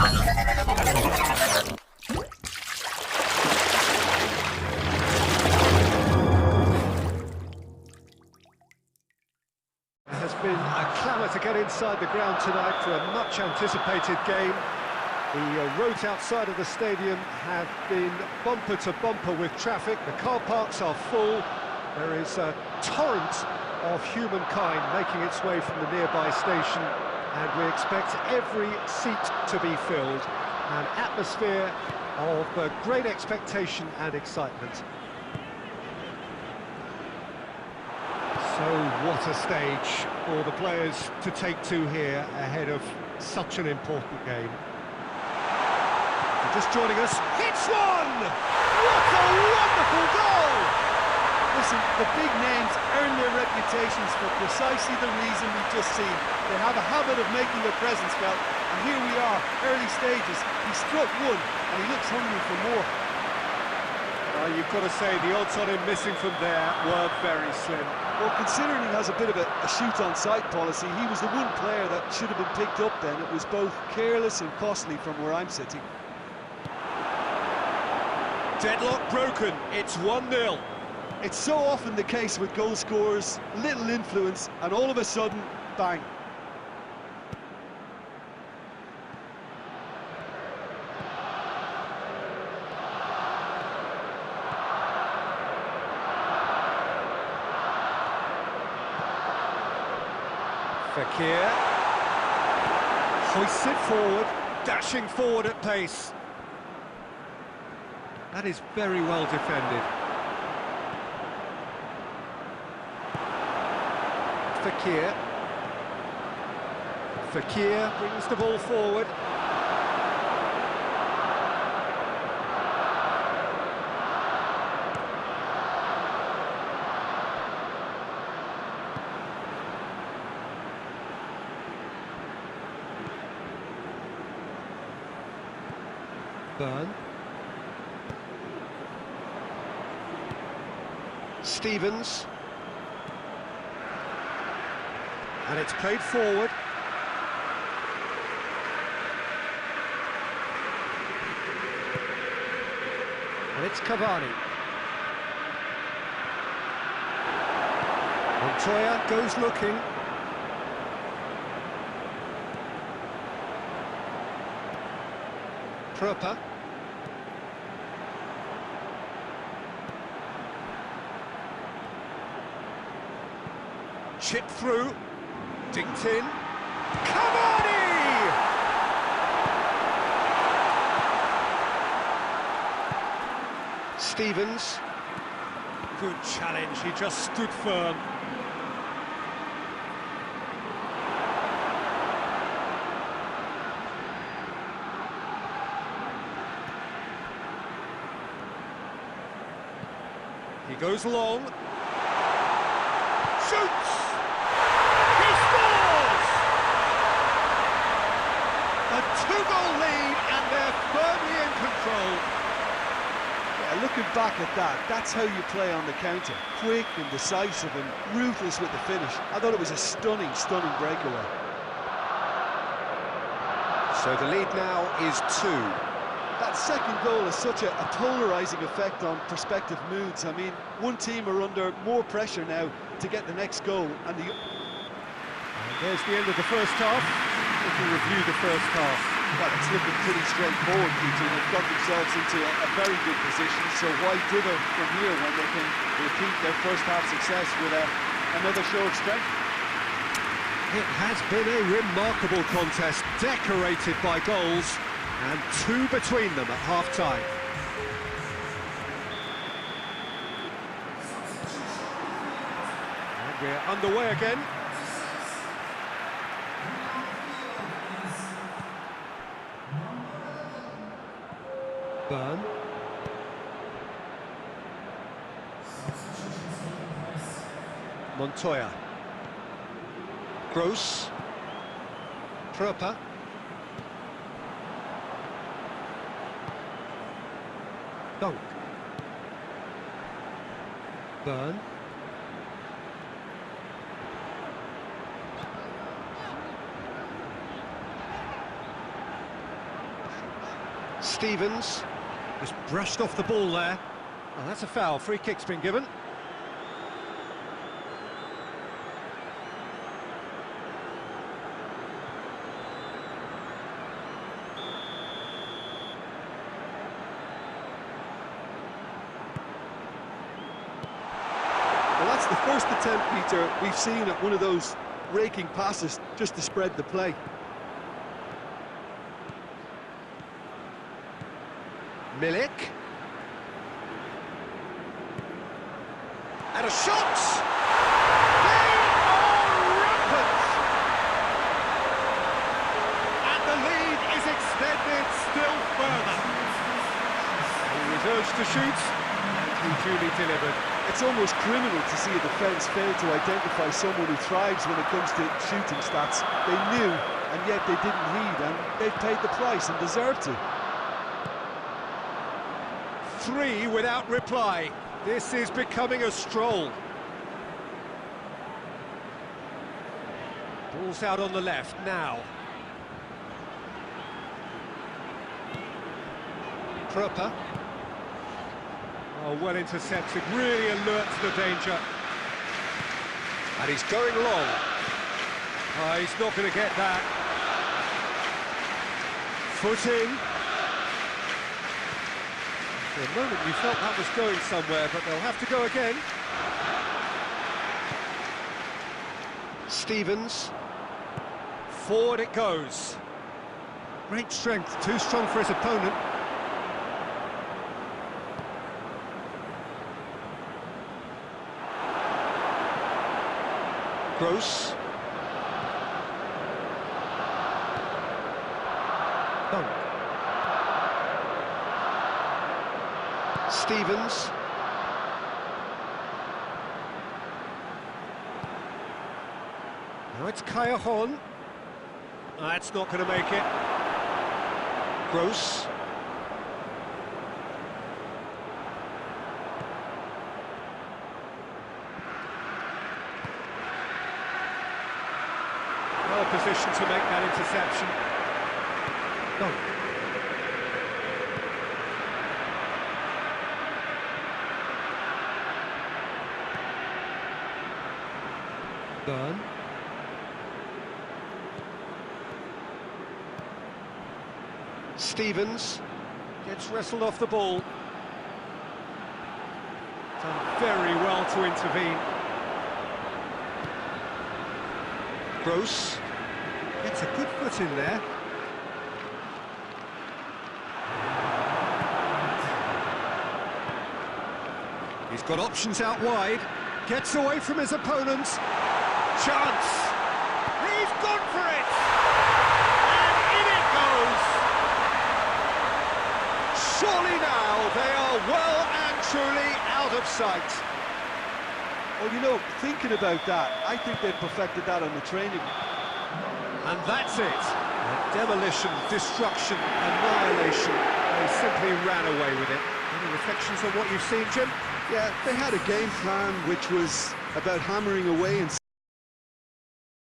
Has been a clamour to get inside the ground tonight for a much anticipated game. The roads outside of the stadium have been bumper to bumper with traffic. The car parks are full. There is a torrent of humankind making its way from the nearby station, and we expect every seat to be filled. An atmosphere of great expectation and excitement. So what a stage for the players to take to here ahead of such an important game. Just joining us, hits one! What a wonderful goal! Listen, the big names earn their reputations for precisely the reason we've just seen. They have a habit of making their presence felt, and here we are, early stages. He struck one, and he looks hungry for more. You've got to say, the odds on him missing from there were very slim. Well, considering he has a bit of a shoot-on-sight policy, he was the one player that should have been picked up then. It was both careless and costly from where I'm sitting. Deadlock broken, it's 1-0. It's so often the case with goal scorers, little influence, and all of a sudden, bang. Fekir hoists it forward, dashing forward at pace. That is very well defended. Fekir brings the ball forward. Burn. Stevens. And it's played forward. And it's Cavani. Montoya goes looking. Proper. Chip through. Dinked in. Cavani! Stevens. Good challenge, he just stood firm. He goes long. Shoots! He scores! A two-goal lead, and they're firmly in control. Yeah, looking back at that, that's how you play on the counter. Quick and decisive and ruthless with the finish. I thought it was a stunning, stunning breakaway. So the lead now is 2. That second goal has such a polarising effect on prospective moods. I mean, one team are under more pressure now to get the next goal, and there's the end of the first half. We can review the first half. Well, it's looking pretty straightforward, Peter. They've got themselves into a very good position, so why dither from here when they can repeat their first half success with another show of strength? It has been a remarkable contest, decorated by goals, and 2 between them at half-time. And we're underway again. Burn. Montoya. Gross. Proper. Dunk. Burn. Stevens just brushed off the ball there. Well, that's a foul. Free kick's been given. Well, that's the first attempt, Peter, we've seen at one of those raking passes just to spread the play. Milik. And a shot! They are rampant! And the lead is extended still further. He was urged to shoot, and he duly delivered. It's almost criminal to see a defence fail to identify someone who thrives when it comes to shooting stats. They knew, and yet they didn't heed, and they've paid the price and deserve to. 3 without reply. This is becoming a stroll. Ball's out on the left now. Proper. Oh, well intercepted, really alert to the danger. And he's going long. Oh, he's not going to get that. Foot in. For a moment you felt that was going somewhere, but they'll have to go again. Stevens. Forward it goes. Great strength, too strong for his opponent. Gross. Dunk. Stevens. Now it's Cajon. That's not going to make it. Gross. Well positioned to make that interception. Dunk. Done. Stevens gets wrestled off the ball. Done very well to intervene. Gross gets a good foot in there. He's got options out wide. Gets away from his opponents. Chance! He's gone for it! And in it goes! Surely now they are well and truly out of sight. Well, you know, thinking about that, I think they've perfected that on the training. And that's it. Demolition, destruction, annihilation. They simply ran away with it. Any reflections on what you've seen, Jim? Yeah, they had a game plan which was about hammering away and